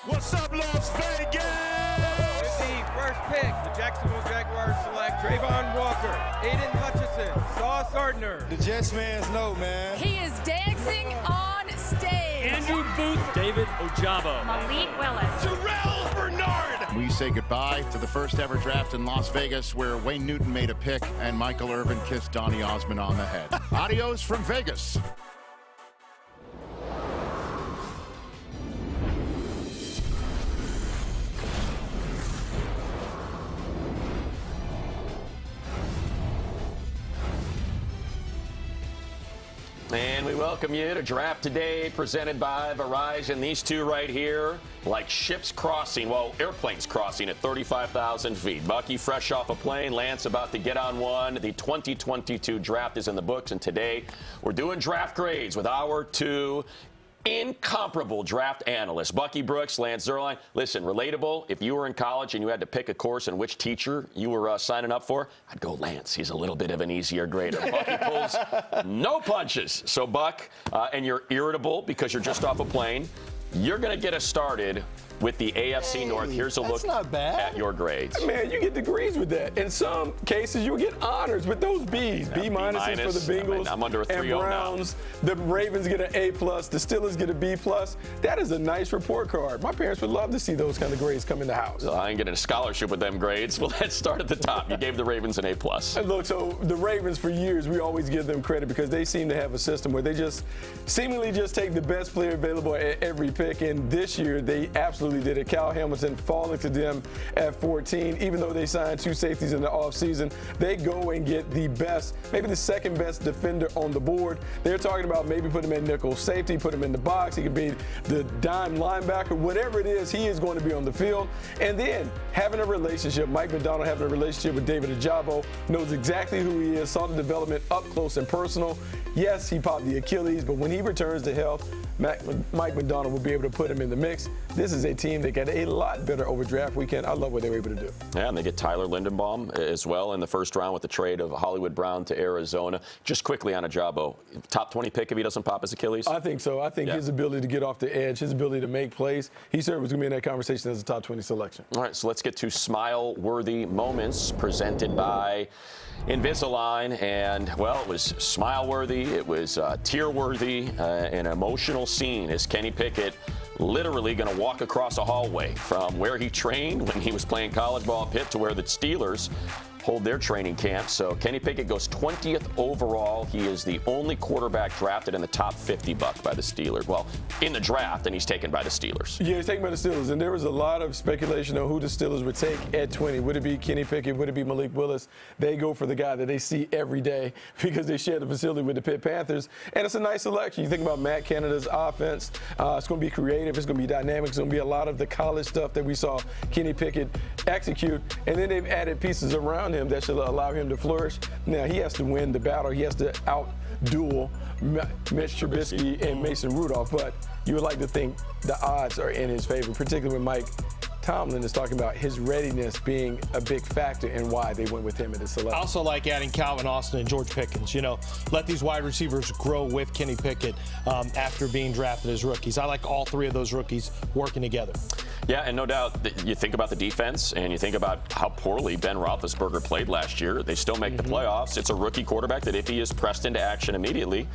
What's up, Las Vegas? With the first pick, the Jacksonville Jaguars select Trayvon Walker, Aiden Hutchinson, Sauce Gardner. The Jets fans know, man. He is dancing on stage. Andrew Booth, David Ojabo, Malik Willis, Terrell Bernard. We say goodbye to the first ever draft in Las Vegas, where Wayne Newton made a pick and Michael Irvin kissed Donnie Osmond on the head. Adios from Vegas. And we welcome you to Draft Today, presented by Verizon. These two right here, like ships crossing, well, airplanes crossing at 35,000 feet. Bucky fresh off a plane, Lance about to get on one. The 2022 draft is in the books, and today we're doing draft grades with our two incomparable draft analysts, Bucky Brooks, Lance Zierlein. Listen, relatable. If you were in college and you had to pick a course and which teacher you were signing up for, I'd go Lance. He's a little bit of an easier grader. Bucky pulls no punches. So, Buck, and you're irritable because you're just off a plane, you're going to get us started with the AFC North. Here's a look at your grades. Man, you get degrees with that. In some cases, you get honors with those B's. B minuses for the Bengals. I'm under a 3-0 and Browns. now. The Ravens get an A+. The Steelers get a B+. That is a nice report card. My parents would love to see those kind of grades come in the house. I ain't getting a scholarship with them grades. Well, let's start at the top. You gave the Ravens an A+. And look, so the Ravens, for years, we always give them credit because they seem to have a system where they just seemingly just take the best player available at every pick. And this year, they absolutely did it. Cal Hamilton falling to them at 14. Even though they signed two safeties in the offseason, they go and get the best, maybe the second best defender on the board. They're talking about maybe put him in nickel safety, put him in the box. He could be the dime linebacker. Whatever it is, he is going to be on the field. And then having a relationship, Mike Macdonald having a relationship with David Ojabo, knows exactly who he is, saw the development up close and personal. Yes, he popped the Achilles, but when he returns to health, Mike Macdonald will be able to put him in the mix. This is a team that got a lot better over draft weekend. I love what they were able to do. Yeah, and they get Tyler Lindenbaum as well in the first round with the trade of Hollywood Brown to Arizona. Just quickly on Ojabo, top 20 pick if he doesn't pop his Achilles? I think so. I think his ability to get off the edge, his ability to make plays, he certainly was going to be in that conversation as a top 20 selection. All right, so let's get to smile-worthy moments presented by Invisalign, and well, it was smile-worthy, it was tear-worthy, an emotional scene as Kenny Pickett literally going to walk across a hallway from where he trained when he was playing college ball at Pitt to where the Steelers hold their training camp. So Kenny Pickett goes 20th overall. He is the only quarterback drafted in the top 50, Buck, by the Steelers. Well, in the draft, and he's taken by the Steelers. Yeah, he's taken by the Steelers, and there was a lot of speculation on who the Steelers would take at 20. Would it be Kenny Pickett? Would it be Malik Willis? They go for the guy that they see every day because they share the facility with the Pitt Panthers, and it's a nice selection. You think about Matt Canada's offense. It's going to be creative. It's going to be dynamic. It's going to be a lot of the college stuff that we saw Kenny Pickett execute, and then they've added pieces around him that should allow him to flourish. Now, he has to win the battle. He has to out-duel Mitch Trubisky and Mason Rudolph, but you would like to think the odds are in his favor, particularly when Mike Tomlin is talking about his readiness being a big factor in why they went with him in the selection. I also like adding Calvin Austin and George Pickens. You know, let these wide receivers grow with Kenny Pickett after being drafted as rookies. I like all three of those rookies working together. Yeah, and no doubt, you think about the defense and you think about how poorly Ben Roethlisberger played last year. They still make the playoffs. It's a rookie quarterback that if he is pressed into action immediately,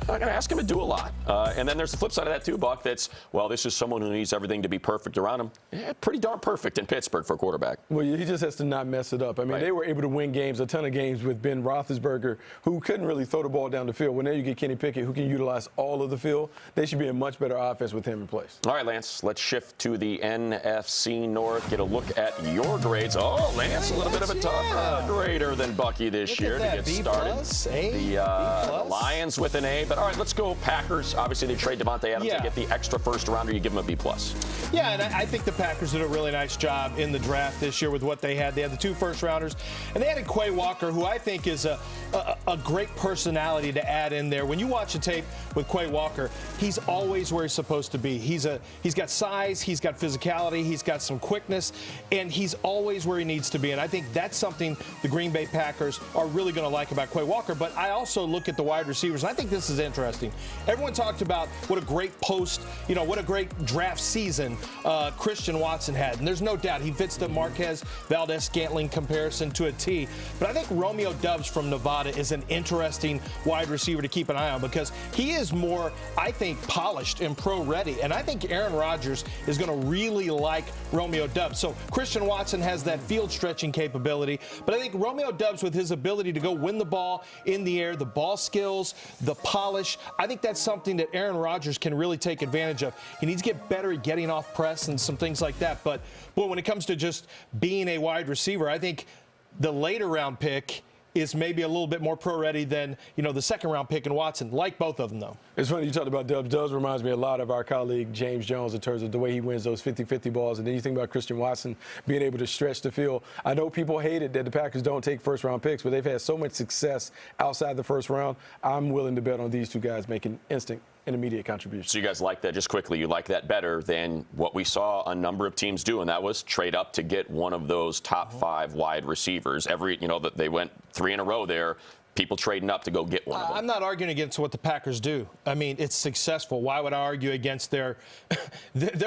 I'm going to ask him to do a lot. And then there's the flip side of that, too, Buck, that's, well, this is someone who needs everything to be perfect around him. Yeah, pretty darn perfect in Pittsburgh for a quarterback. Well, he just has to not mess it up. I mean, they were able to win games, a ton of games with Ben Roethlisberger, who couldn't really throw the ball down the field. Well, now you get Kenny Pickett, who can utilize all of the field. They should be a much better offense with him in place. All right, Lance, let's shift to the NFC North, get a look at your grades. Oh, Lance, a little bit of a tougher grader than Bucky this year to get started. The Lions with an A. But, all right, let's go Packers. Obviously, they trade Devontae Adams to get the extra first rounder. You give them a B+. Yeah, and I think the Packers did a really nice job in the draft this year with what they had. They had the 2 first-rounders, and they added Quay Walker, who I think is a great personality to add in there. When you watch the tape with Quay Walker, he's always where he's supposed to be. He's got size, he's got physicality, he's got some quickness, and he's always where he needs to be. And I think that's something the Green Bay Packers are really going to like about Quay Walker. But I also look at the wide receivers, and I think this is interesting. Everyone talked about what a great what a great draft season Christian Watson had. And there's no doubt he fits the Marquez Valdez-Scantling comparison to a T. But I think Romeo Doubs from Nevada is an interesting wide receiver to keep an eye on because he is more, I think, polished and pro-ready. And I think Aaron Rodgers is going to really like Romeo Doubs. So Christian Watson has that field-stretching capability. But I think Romeo Doubs, with his ability to go win the ball in the air, the ball skills, the polish, I think that's something that Aaron Rodgers can really take advantage of. He needs to get better at getting off press and some things like that. But, boy, when it comes to just being a wide receiver, I think the later round pick is maybe a little bit more pro-ready than, the second-round pick in Watson. Like both of them, though. It's funny you talked about Doubs. Doubs reminds me a lot of our colleague James Jones in terms of the way he wins those 50-50 balls. And then you think about Christian Watson being able to stretch the field. I know people hate it that the Packers don't take first-round picks, but they've had so much success outside the first round. I'm willing to bet on these two guys making instant and immediate contributions. So you guys like that, just quickly, you like that better than what we saw a number of teams do, and that was trade up to get one of those top 5 wide receivers. They went 3 in a row there. People trading up to go get one of them. I'm not arguing against what the Packers do. I mean, it's successful. Why would I argue against their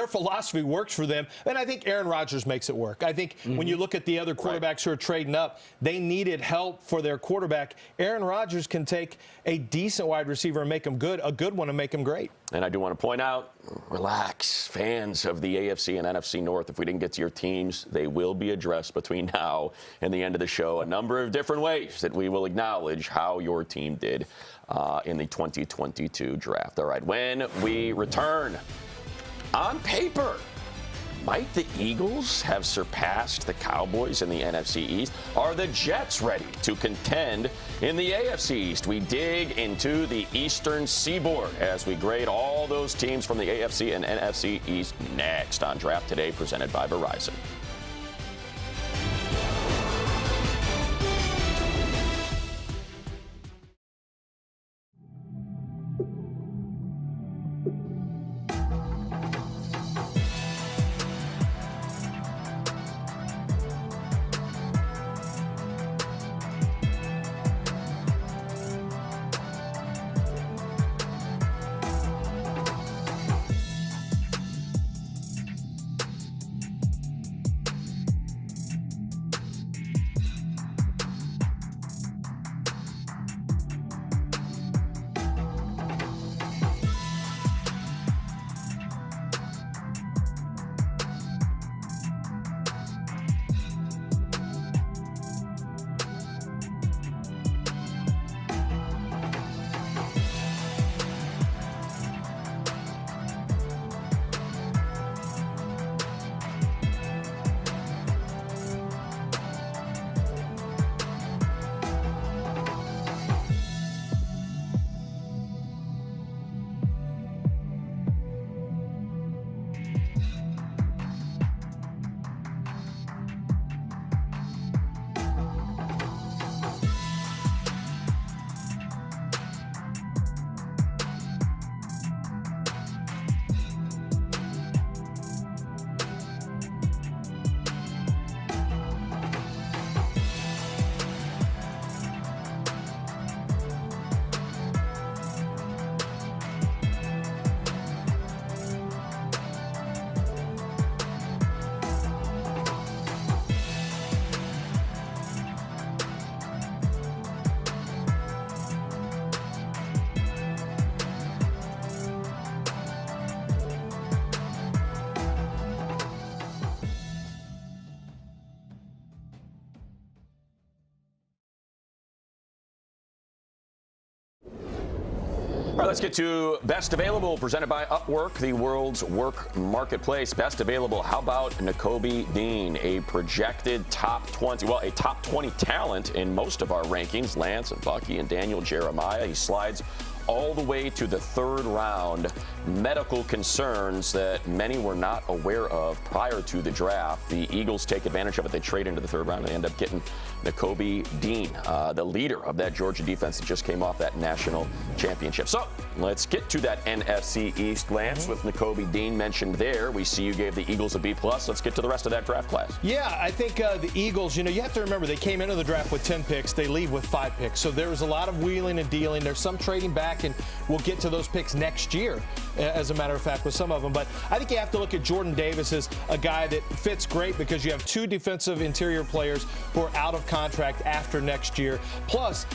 philosophy works for them? And I think Aaron Rodgers makes it work. I think when you look at the other quarterbacks who are trading up, they needed help for their quarterback. Aaron Rodgers can take a decent wide receiver and make him good, a good one and make him great. And I do want to point out, relax, fans of the AFC and NFC North. If we didn't get to your teams, they will be addressed between now and the end of the show. A number of different ways that we will acknowledge how your team did in the 2022 draft. All right, when we return, on paper, might the Eagles have surpassed the Cowboys in the NFC East? Are the Jets ready to contend in the AFC East? We dig into the Eastern Seaboard as we grade all those teams from the AFC and NFC East next on Draft Today, presented by Verizon. All right, let's get to Best Available, presented by Upwork, the world's work marketplace. Best Available, how about Nakobe Dean, a projected top 20 talent in most of our rankings. Lance and Bucky and Daniel Jeremiah. He slides all the way to the 3rd round. Medical concerns that many were not aware of prior to the draft. The Eagles take advantage of it. They trade into the 3rd round and they end up getting Nakobe Dean, the leader of that Georgia defense that just came off that national championship. So let's get to that NFC East, Lance, with Nakobe Dean mentioned there. We see you gave the Eagles a B+. Let's get to the rest of that draft class. Yeah, I think the Eagles, you have to remember they came into the draft with 10 picks. They leave with 5 picks. So there was a lot of wheeling and dealing. There's some trading back, and we'll get to those picks next year, as a matter of fact, with some of them. But I think you have to look at Jordan Davis as a guy that fits great because you have 2 defensive interior players who are out of contract after next year. Plus,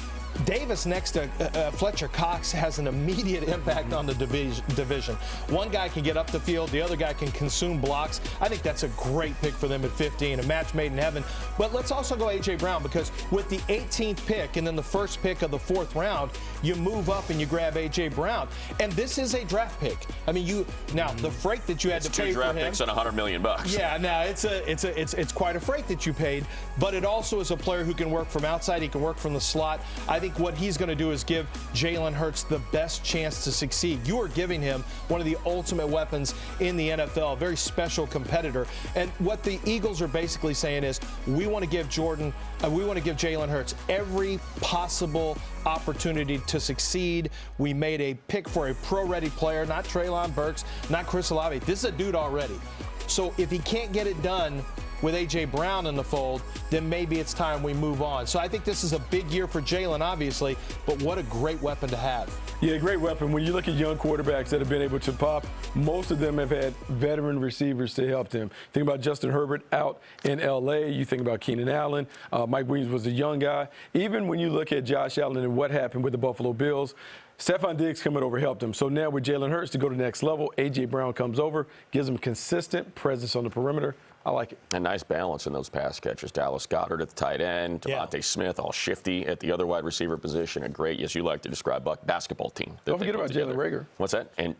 Davis next to Fletcher Cox has an immediate impact on the division. One guy can get up the field, the other guy can consume blocks. I think that's a great pick for them at 15, a match made in heaven. But let's also go A.J. Brown, because with the 18th pick and then the first pick of the 4th round, you move up and you grab A.J. Brown. And this is a draft pick. I mean, the freight that you had to pay for him. 2 draft picks and $100 million. Yeah, now it's quite a freight that you paid, but it also is a player who can work from outside. He can work from the slot. I think what he's going to do is give Jalen Hurts the best chance to succeed. You are giving him one of the ultimate weapons in the NFL, a very special competitor. And what the Eagles are basically saying is, we want to give Jalen Hurts every possible opportunity to succeed. We made a pick for a pro-ready player, not Treylon Burks, not Chris Olave. This is a dude already. So if he can't get it done with A.J. Brown in the fold, then maybe it's time we move on. So I think this is a big year for Jalen, obviously, but what a great weapon to have. Yeah, great weapon. When you look at young quarterbacks that have been able to pop, most of them have had veteran receivers to help them. Think about Justin Herbert out in L.A. You think about Keenan Allen. Mike Williams was a young guy. Even when you look at Josh Allen and what happened with the Buffalo Bills, Stephon Diggs coming over helped him. So now with Jalen Hurts to go to the next level, A.J. Brown comes over, gives him consistent presence on the perimeter. I like it. A nice balance in those pass catchers. Dallas Goedert at the tight end, Devontae Smith all shifty at the other wide receiver position. A great, as you like to describe, basketball team. Don't forget about Jalen Reagor. What's that? And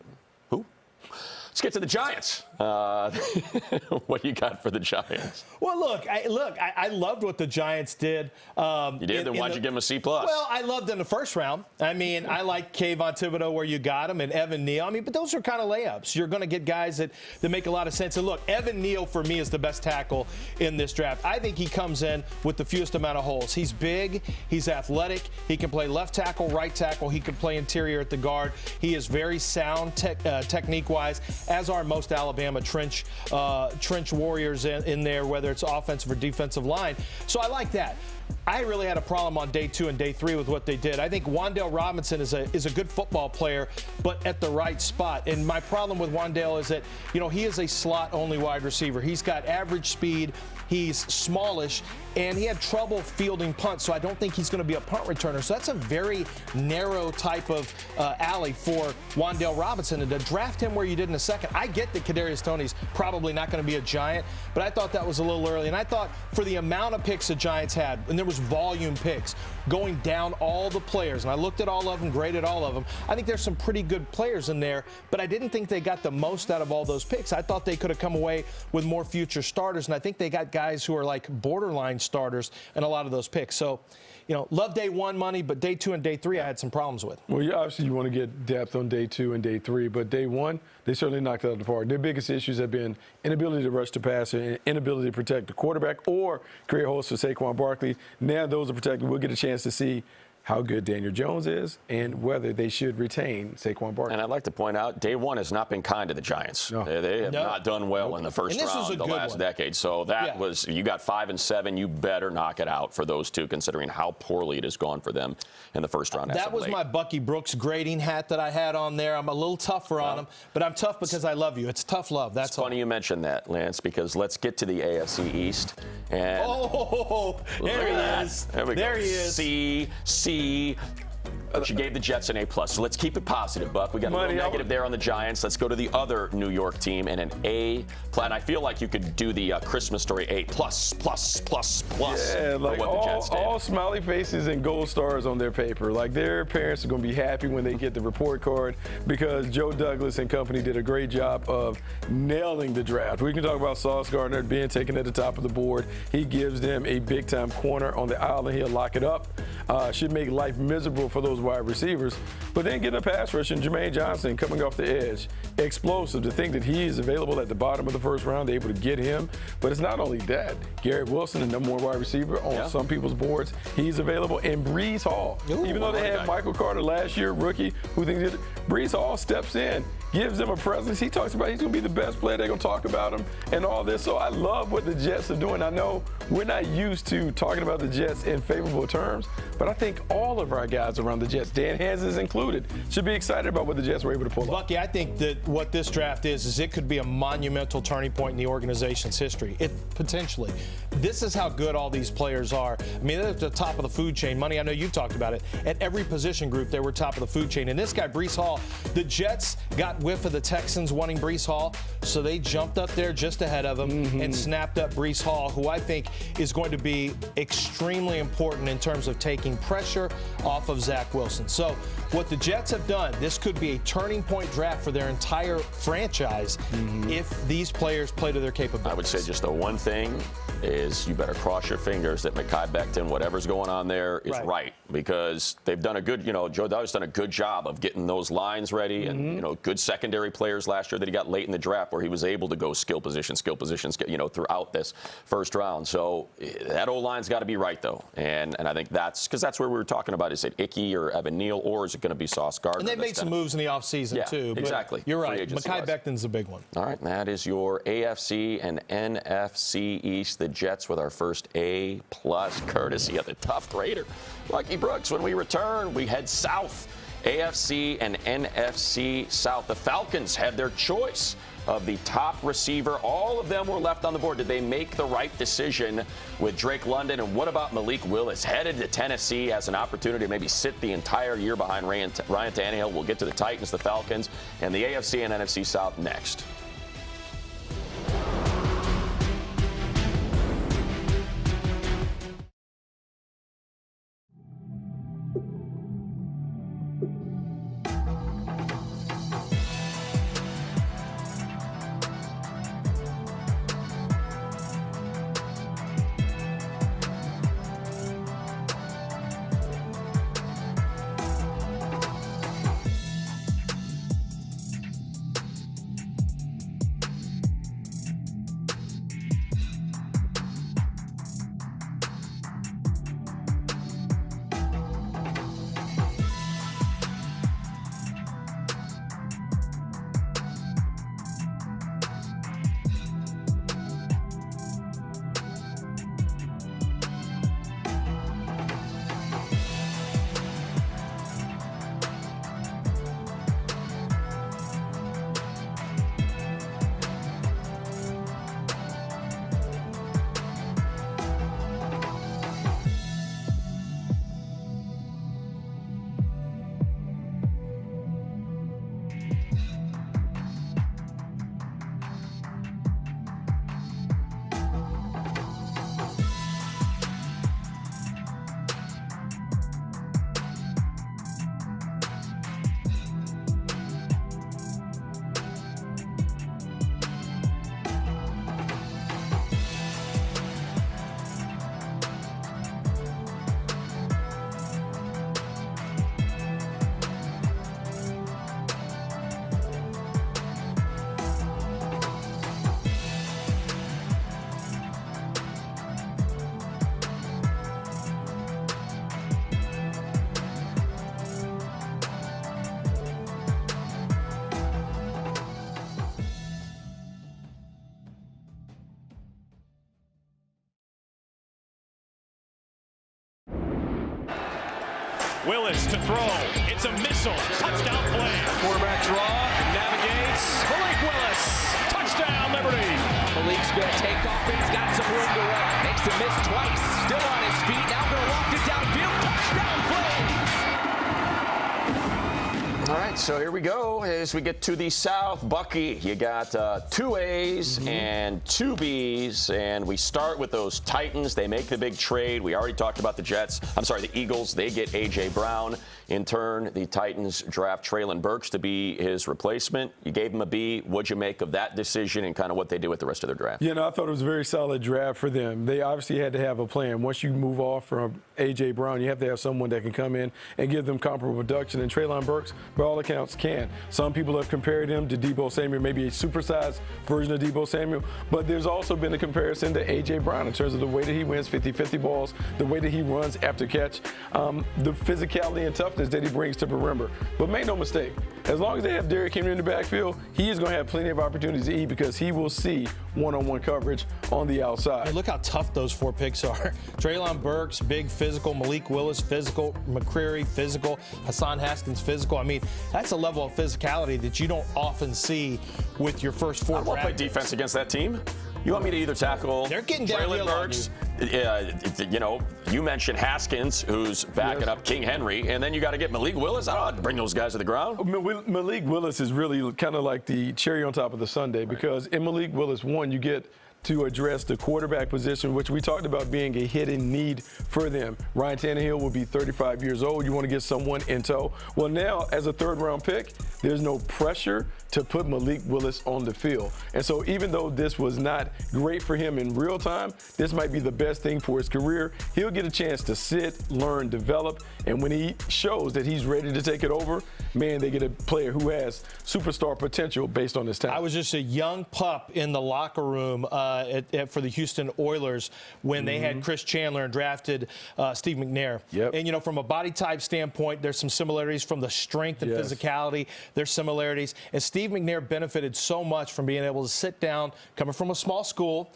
who? Let's get to the Giants. What you got for the Giants? Well, look, I loved what the Giants did. You did? Then why'd you give them a C+? Well, I loved in the first round. I mean, I like Kayvon Thibodeau where you got him and Evan Neal. I mean, but those are kind of layups. You're going to get guys that make a lot of sense. And look, Evan Neal for me is the best tackle in this draft. I think he comes in with the fewest amount of holes. He's big. He's athletic. He can play left tackle, right tackle. He can play interior at the guard. He is very sound technique-wise, as are most Alabama trench warriors in there, whether it's offensive or defensive line. So I like that. I really had a problem on day 2 and day 3 with what they did. I think Wan'Dale Robinson is a good football player, but at the right spot. And my problem with Wan'Dale is that, he is a slot-only wide receiver. He's got average speed. He's smallish, and he had trouble fielding punts, so I don't think he's going to be a punt returner. So that's a very narrow type of alley for Wan'Dale Robinson. And to draft him where you did in the second, I get that Kadarius Toney's probably not going to be a Giant, but I thought that was a little early. And I thought for the amount of picks the Giants had, and there was volume picks going down all the players, and I looked at all of them, graded all of them. I think there's some pretty good players in there, but I didn't think they got the most out of all those picks. I thought they could have come away with more future starters, and I think they got guys who are like borderline starters in a lot of those picks. So, love day 1 money, but day 2 and day 3 I had some problems with. Well, obviously you want to get depth on day 2 and day 3, but day 1, they certainly knocked it out of the park. Their biggest issues have been inability to rush the passer and inability to protect the quarterback or create holes for Saquon Barkley. Now those are protected. We'll get a chance to see how good Daniel Jones is and whether they should retain Saquon Barkley. And I'd like to point out, day 1 has not been kind to the Giants. No. They have not done well in the first round the last decade. So that was, you got 5 and 7, you better knock it out for those two, considering how poorly it has gone for them in the first round. That was my Bucky Brooks grading hat that I had on there. I'm a little tougher on him, but I'm tough because I love you. It's tough love. That's funny you mentioned that, Lance, because let's get to the AFC East. And there he is. There we go. There he is. C. But you gave the Jets an A+. So let's keep it positive, Buck. We got a little negative there on the Giants. Let's go to the other New York team and an A+. I feel like you could do the Christmas story A+++++. Yeah, like what the Jets did. All smiley faces and gold stars on their paper. Like their parents are going to be happy when they get the report card because Joe Douglas and company did a great job of nailing the draft. We can talk about Sauce Gardner being taken at the top of the board. He gives them a big-time corner on the aisle and he'll lock it up. should make life miserable for those wide receivers. But then getting a pass rush and Jermaine Johnson coming off the edge, explosive. To think that he is available at the bottom of the first round, they're able to get him. But it's not only that. Garrett Wilson, the #1 wide receiver on some people's boards, he's available. And Breece Hall, even though they had Michael Carter last year, rookie, who thinks Breece Hall steps in, gives them a presence. He talks about he's going to be the best player. They're going to talk about him and all this. So I love what the Jets are doing. I know we're not used to talking about the Jets in favorable terms, but I think all of our guys around the Jets, Dan Hanses included, should be excited about what the Jets were able to pull off. Lucky, I think that what this draft is it could be a monumental turning point in the organization's history. Potentially. This is how good all these players are. I mean, they're at the top of the food chain. Money, I know you've talked about it. At every position group, they were top of the food chain. And this guy, Breece Hall, the Jets got whiff of the Texans wanting Breece Hall, so they jumped up there just ahead of him and snapped up Breece Hall, who I think is going to be extremely important in terms of taking pressure off of Zach Wilson. So what the Jets have done, this could be a turning point draft for their entire franchise if these players play to their capabilities. I would say just the one thing is you better cross your fingers that Mekhi Becton, whatever's going on there, is right. Because they've done a good, Joe Douglas done a good job of getting those lines ready and, good secondary players last year that he got late in the draft where he was able to go skill positions, throughout this first round. So that O-line's got to be right, though. And I think that's because that's where we were talking about. Is it Ickey or Evan Neal, or is it going to be Sauce Gardner? And they made some moves in the offseason, too. Exactly. You're right. Mekhi Becton's a big one. All right, and that is your AFC and NFC East. The Jets with our first A+, courtesy of the tough grader, Lucky Brooks. When we return, we head south. AFC and NFC South. The Falcons had their choice of the top receiver. All of them were left on the board. Did they make the right decision with Drake London? And what about Malik Willis? Headed to Tennessee, has an opportunity to maybe sit the entire year behind Ryan Tannehill. We'll get to the Titans, the Falcons, and the AFC and NFC South next. Willis to throw. It's a missile. Touchdown play. Quarterback draw. Navigates. Malik Willis. Touchdown, Liberty. Malik's going to take off, and he's got some room to run. Makes a miss twice. Still on his feet. Now going to loft it downfield. Touchdown play. All right, so here we go. As we get to the South, Bucky, you got 2 A's and 2 B's, and we start with those Titans. They make the big trade. We already talked about the Eagles. They get A.J. Brown. In turn, the Titans draft Treylon Burks to be his replacement. You gave him a B. What'd you make of that decision and kind of what they did with the rest of their draft? You know, I thought it was a very solid draft for them. They obviously had to have a plan. Once you move off from A.J. Brown, you have to have someone that can come in and give them comparable production. And Treylon Burks, by all accounts, can. Some people have compared him to Deebo Samuel, maybe a supersized version of Deebo Samuel. But there's also been a comparison to A.J. Brown in terms of the way that he wins 50-50 balls, the way that he runs after catch, the physicality and toughness that he brings to perimeter. But make no mistake, as long as they have Derrick Henry in the backfield, he is going to have plenty of opportunities to eat because he will see one-on-one coverage on the outside. And look how tough those 4 picks are. Treylon Burks, big physical. Malik Willis, physical. McCreary, physical. Hassan Haskins, physical. I mean, that's a level of physicality that you don't often see with your first 4 I won't play defense against that team. You want me to either tackle They're getting Treylon Burks? You know, you mentioned Haskins, who's backing up King Henry, and then you got to get Malik Willis. I don't have to bring those guys to the ground. Malik Willis is really kind of like the cherry on top of the sundae because in Malik Willis, one, you get to address the quarterback position, which we talked about being a hidden need for them. Ryan Tannehill will be 35 years old. You want to get someone in tow. Well, now, as a third-round pick, there's no pressure to put Malik Willis on the field. And so even though this was not great for him in real time, this might be the best thing for his career. He'll get a chance to sit, learn, develop, and when he shows that he's ready to take it over, man, they get a player who has superstar potential based on his talent. I was just a young pup in the locker room for the Houston Oilers when they had Chris Chandler and drafted Steve McNair. Yep. And, you know, from a body type standpoint, there's some similarities from the strength and physicality. There's similarities. And Steve McNair benefited so much from being able to sit down, coming from a small school.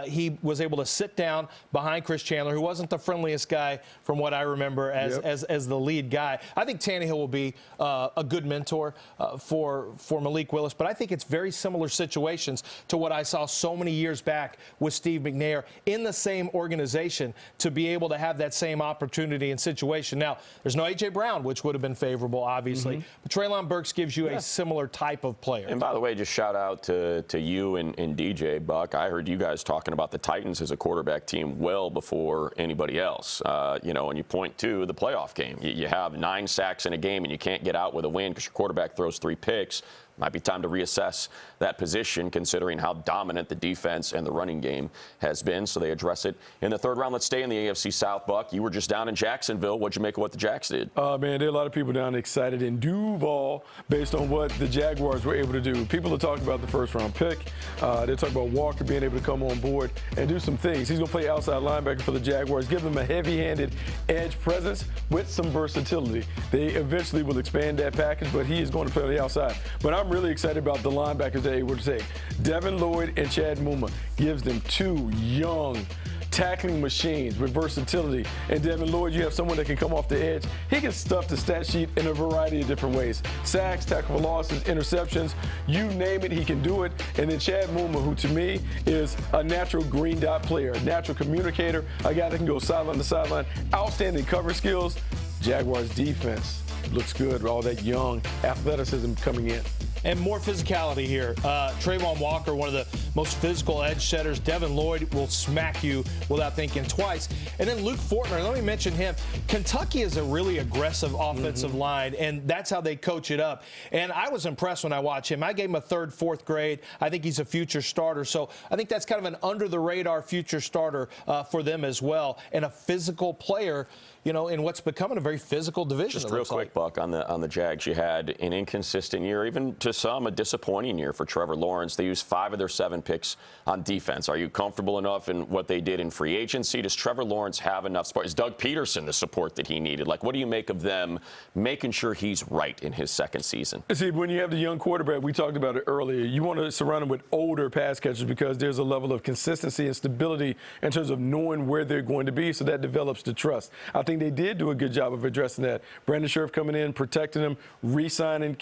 He was able to sit down behind Chris Chandler, who wasn't the friendliest guy from what I remember as the lead guy. I think Tannehill will be a good mentor for Malik Willis, but I think it's very similar situations to what I saw so many years back with Steve McNair in the same organization to be able to have that same opportunity and situation. Now, there's no A.J. Brown, which would have been favorable, obviously, but Treylon Burks gives you a similar type of player. And by the way, just shout out to you and DJ, Buck. I heard you guys talking about the Titans as a quarterback team well before anybody else. You know, and you point to the playoff game. You have 9 sacks in a game and you can't get out with a win because your quarterback throws 3 picks. Might be time to reassess that position considering how dominant the defense and the running game has been. So they address it in the 3rd round. Let's stay in the AFC South, Buck. You were just down in Jacksonville. What'd you make of what the Jacks did? Man, there are a lot of people down excited in Duval based on what the Jaguars were able to do. People are talking about the 1st-round pick. They're talking about Walker being able to come on board and do some things. He's going to play outside linebacker for the Jaguars, give them a heavy-handed edge presence with some versatility. They eventually will expand that package, but he is going to play on the outside. But I'm really excited about the linebackers they were to take. Devin Lloyd and Chad Muma gives them 2 young tackling machines with versatility. And Devin Lloyd, you have someone that can come off the edge. He can stuff the stat sheet in a variety of different ways. Sacks, tackle for losses, interceptions, you name it, he can do it. And then Chad Muma, who to me is a natural green dot player, a natural communicator, a guy that can go sideline to sideline, outstanding cover skills. Jaguars defense looks good with all that young athleticism coming in. And more physicality here. Trayvon Walker, one of the most physical edge setters. Devin Lloyd will smack you without thinking twice. And then Luke Fortner, let me mention him. Kentucky is a really aggressive offensive line, and that's how they coach it up. And I was impressed when I watched him. I gave him a 3rd, 4th grade. I think he's a future starter. So I think that's kind of an under-the-radar future starter for them as well. And a physical player, you know, in what's becoming a very physical division. Just real quick, Buck, on the Jags, you had an inconsistent year, even to some a disappointing year for Trevor Lawrence. They used 5 of their 7 picks on defense. Are you comfortable enough in what they did in free agency? Does Trevor Lawrence have enough support? Is Doug Peterson the support that he needed? Like, what do you make of them making sure he's right in his 2nd season? See, when you have the young quarterback, we talked about it earlier, you want to surround him with older pass catchers because there's a level of consistency and stability in terms of knowing where they're going to be, so that develops the trust. I think they did do a good job of addressing that. Brandon Scherff coming in, protecting him, re-signing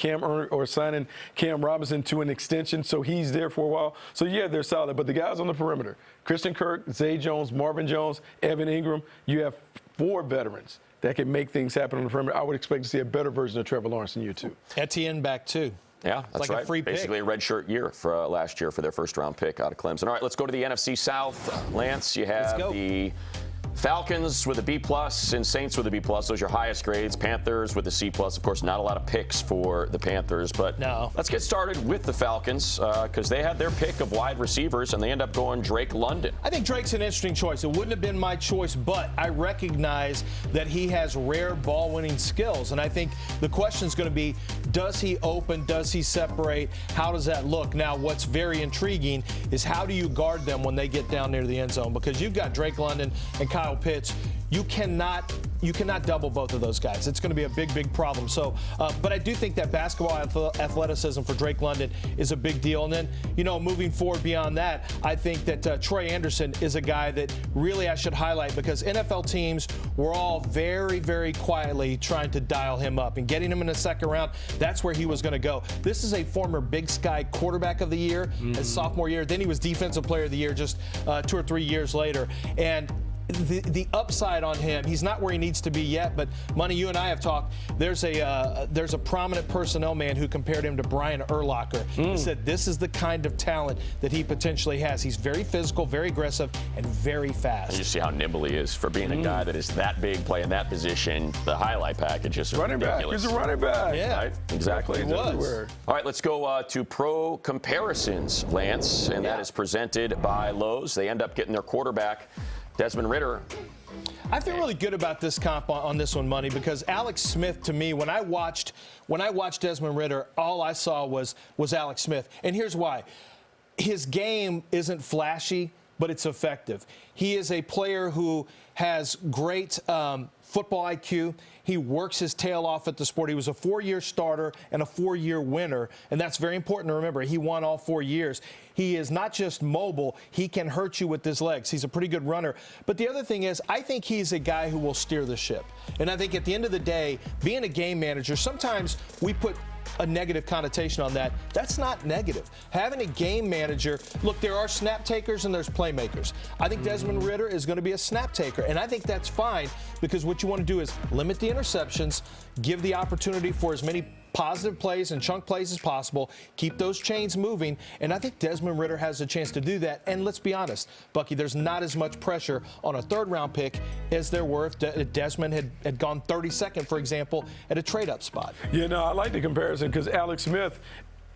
signing Cam Robinson to an extension, so he's there for a while. So, yeah, they're solid. But the guys on the perimeter, Christian Kirk, Zay Jones, Marvin Jones, Evan Ingram, you have 4 veterans that can make things happen on the perimeter, I would expect to see a better version of Trevor Lawrence in year 2. Etienne back too. Yeah, that's like right. A free Basically pick. a redshirt year for last year for their first-round pick out of Clemson. All right, let's go to the NFC South. Lance, you have the Falcons with a B+ and Saints with a B+. Those are your highest grades. Panthers with a C+. Of course, not a lot of picks for the Panthers. But let's get started with the Falcons because they had their pick of wide receivers, and they end up going Drake London. I think Drake's an interesting choice. It wouldn't have been my choice, but I recognize that he has rare ball-winning skills. And I think the question is going to be, does he open? Does he separate? How does that look? Now, what's very intriguing is how do you guard them when they get down near the end zone? Because you've got Drake London and Kyle Pitts. You cannot double both of those guys. It's going to be a big problem. So, but I do think that basketball athleticism for Drake London is a big deal. And then, moving forward beyond that, I think that Troy Anderson is a guy that really I should highlight because NFL teams were all very, very quietly trying to dial him up and getting him in the second round. That's where he was going to go. This is a former Big Sky quarterback of the year, his sophomore year. Then he was defensive player of the year just 2 or 3 years later. And the upside on him, he's not where he needs to be yet, but Money, you and I have talked. There's a prominent personnel man who compared him to Brian Urlacher. He said this is the kind of talent that he potentially has. He's very physical, very aggressive, and very fast. And you see how nimble he is for being a guy that is that big, playing that position. The highlight package is running ridiculous. back. He's a running back. Yeah, right? Exactly. He was. All right, let's go to pro comparisons, Lance, and that is presented by Lowe's. They end up getting their quarterback, Desmond Ridder. I feel really good about this comp on this one, Money, because Alex Smith, to me, when I watched Desmond Ridder, all I saw was Alex Smith. And here's why. His game isn't flashy, but it's effective. He is a player who has great football IQ. He works his tail off at the sport. He was a 4-year starter and a 4-year winner, and that's very important to remember. He won all 4 years. He is not just mobile. He can hurt you with his legs. He's a pretty good runner. But the other thing is, I think he's a guy who will steer the ship. And I think at the end of the day, being a game manager, sometimes we put a negative connotation on that. That's not negative. Having a game manager, look, there are snap takers and there's playmakers. I think Desmond Ridder is going to be a snap taker, and I think that's fine because what you want to do is limit the interceptions, give the opportunity for as many positive plays and chunk plays as possible, keep those chains moving, and I think Desmond Ridder has a chance to do that. And let's be honest, Bucky, there's not as much pressure on a third-round pick as there were if Desmond had gone 32nd, for example, at a trade-up spot. Yeah, no, I like the comparison because Alex Smith,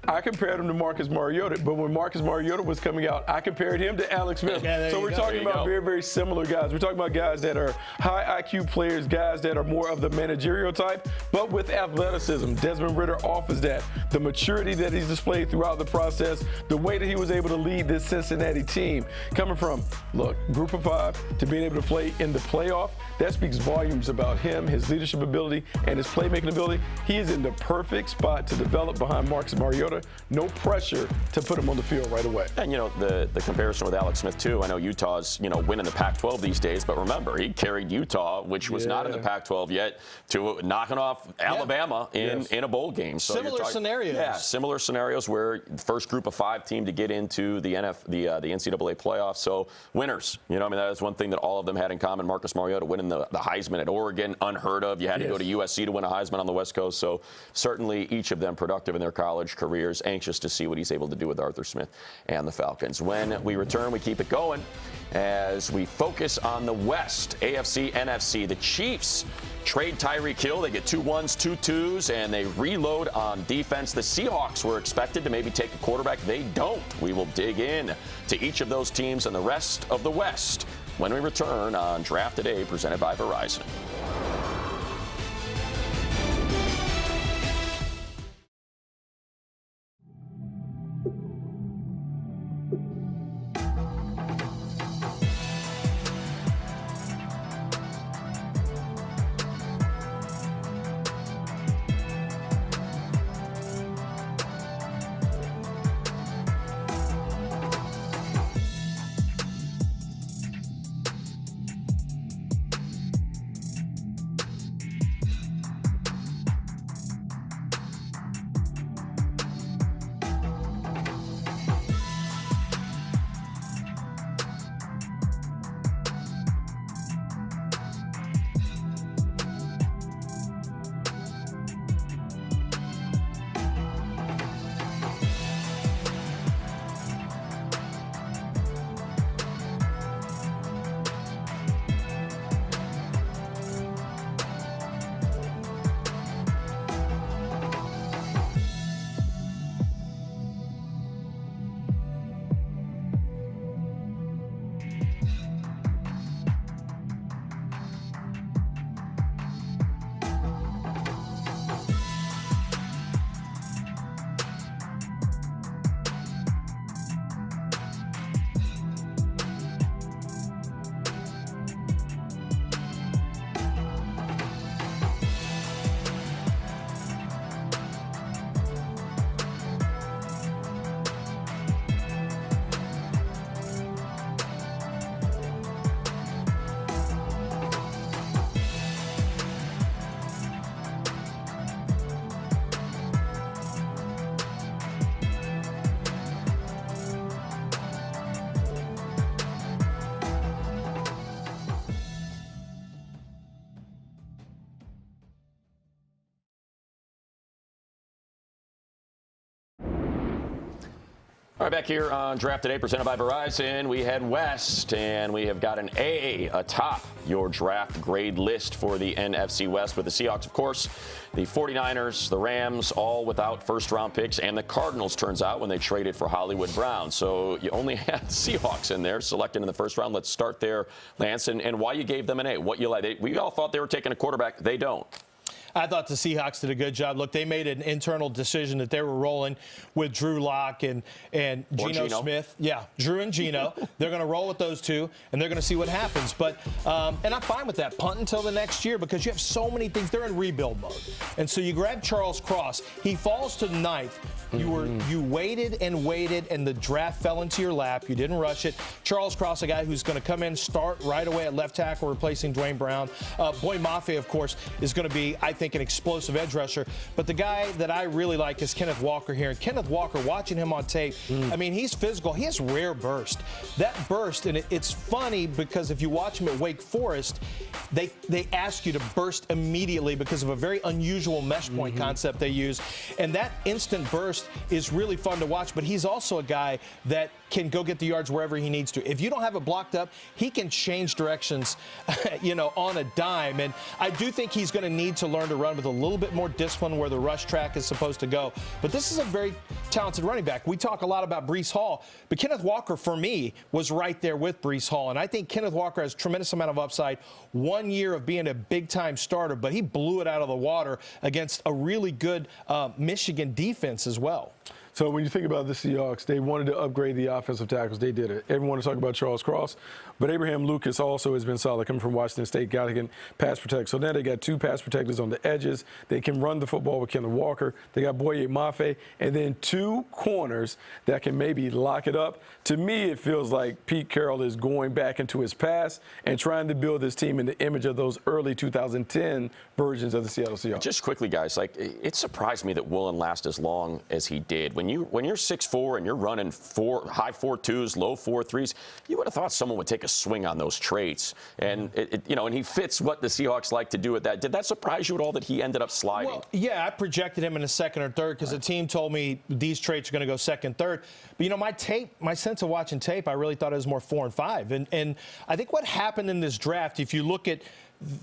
I compared him to Marcus Mariota, but when Marcus Mariota was coming out, I compared him to Alex Smith. So we're talking about very, very similar guys. We're talking about guys that are high IQ players, guys that are more of the managerial type, but with athleticism. Desmond Ridder offers that. The maturity that he's displayed throughout the process, the way that he was able to lead this Cincinnati team, coming from, look, group of 5 to being able to play in the playoff, that speaks volumes about him, his leadership ability, and his playmaking ability. He is in the perfect spot to develop behind Marcus Mariota. No pressure to put him on the field right away. And, the comparison with Alex Smith, too. I know Utah's, winning the Pac-12 these days, but remember, he carried Utah, which was not in the Pac-12 yet, to knocking off Alabama in a bowl game. So similar scenarios. Yeah, similar scenarios where the first group of 5 team to get into the NCAA playoffs. So winners, that is one thing that all of them had in common. Marcus Mariota winning the Heisman at Oregon, unheard of. You had to go to USC to win a Heisman on the West Coast. So certainly each of them productive in their college careers. Anxious to see what he's able to do with Arthur Smith and the Falcons. When we return, we keep it going as we focus on the West, AFC, NFC. The Chiefs trade Tyreek Hill. They get 2 1s, 2 2s, and they reload on defense. The Seahawks were expected to maybe take a quarterback. They don't. We will dig in to each of those teams and the rest of the West when we return on Draft Today, presented by Verizon. All right, back here on Draft Today, presented by Verizon, we head west, and we have got an A atop your draft grade list for the NFC West with the Seahawks, of course, the 49ers, the Rams, all without first-round picks, and the Cardinals, turns out, when they traded for Hollywood Brown. So you only had Seahawks in there, selected in the first round. Let's start there, Lance, and why you gave them an A. What you like? We all thought they were taking a quarterback. They don't. I thought the Seahawks did a good job. Look, they made an internal decision that they were rolling with Drew Lock and Geno Smith. Yeah, Drew and Geno. They're going to roll with those two, and they're going to see what happens. But and I'm fine with that. Punt until the next year because you have so many things. They're in rebuild mode. And so you grab Charles Cross. He falls to ninth. You waited and waited, and the draft fell into your lap. You didn't rush it. Charles Cross, a guy who's going to come in, start right away at left tackle, replacing Dwayne Brown. Boy Mafe, of course, is going to be, I think, an explosive edge rusher. But the guy that I really like is Kenneth Walker here. And Kenneth Walker, watching him on tape, I mean, he's physical. He has rare burst. That burst, and it's funny because if you watch him at Wake Forest, they ask you to burst immediately because of a very unusual mesh point concept they use. And that instant burst is really fun to watch, but he's also a guy that can go get the yards wherever he needs to. If you don't have it blocked up, he can change directions, on a dime. And I do think he's going to need to learn to run with a little bit more discipline where the rush track is supposed to go. But this is a very talented running back. We talk a lot about Breece Hall, but Kenneth Walker, for me, was right there with Breece Hall. And I think Kenneth Walker has a tremendous amount of upside. 1 year of being a big-time starter, but he blew it out of the water against a really good Michigan defense as well. So when you think about the Seahawks, they wanted to upgrade the offensive tackles. They did it. Everyone is talking about Charles Cross, but Abraham Lucas also has been solid coming from Washington State, guy that can pass protect. So now they got two pass protectors on the edges. They can run the football with Kenneth Walker. They got Boye Mafe, and then two corners that can maybe lock it up. To me, it feels like Pete Carroll is going back into his past and trying to build this team in the image of those early 2010 versions of the Seattle Seahawks. Just quickly, guys, it surprised me that Woolen lasted as long as he did. When you're 6'4" and you're running high 4.2s, low 4.3s, you would have thought someone would take a swing on those traits. And and he fits what the Seahawks like to do with that. Did that surprise you at all that he ended up sliding? Well, yeah, I projected him in a second or third because the team told me these traits are going to go second, third. But my sense of watching tape, I really thought it was more 4 and 5. And I think what happened in this draft, if you look at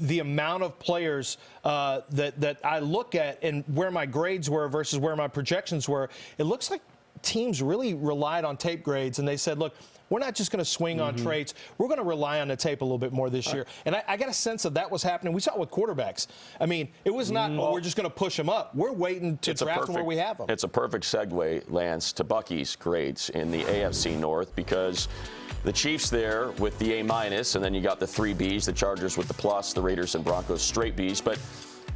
the amount of players that I look at and where my grades were versus where my projections were, it looks like teams really relied on tape grades, and they said, look, we're not just going to swing on traits. We're going to rely on the tape a little bit more this year. And I got a sense that was happening. We saw it with quarterbacks. I mean, it was not, we're just going to push them up. We're waiting to draft them where we have them. It's a perfect segue, Lance, to Bucky's grades in the AFC North, because the Chiefs there with the A-, and then you got the 3 Bs, the Chargers with the plus, the Raiders and Broncos straight Bs. But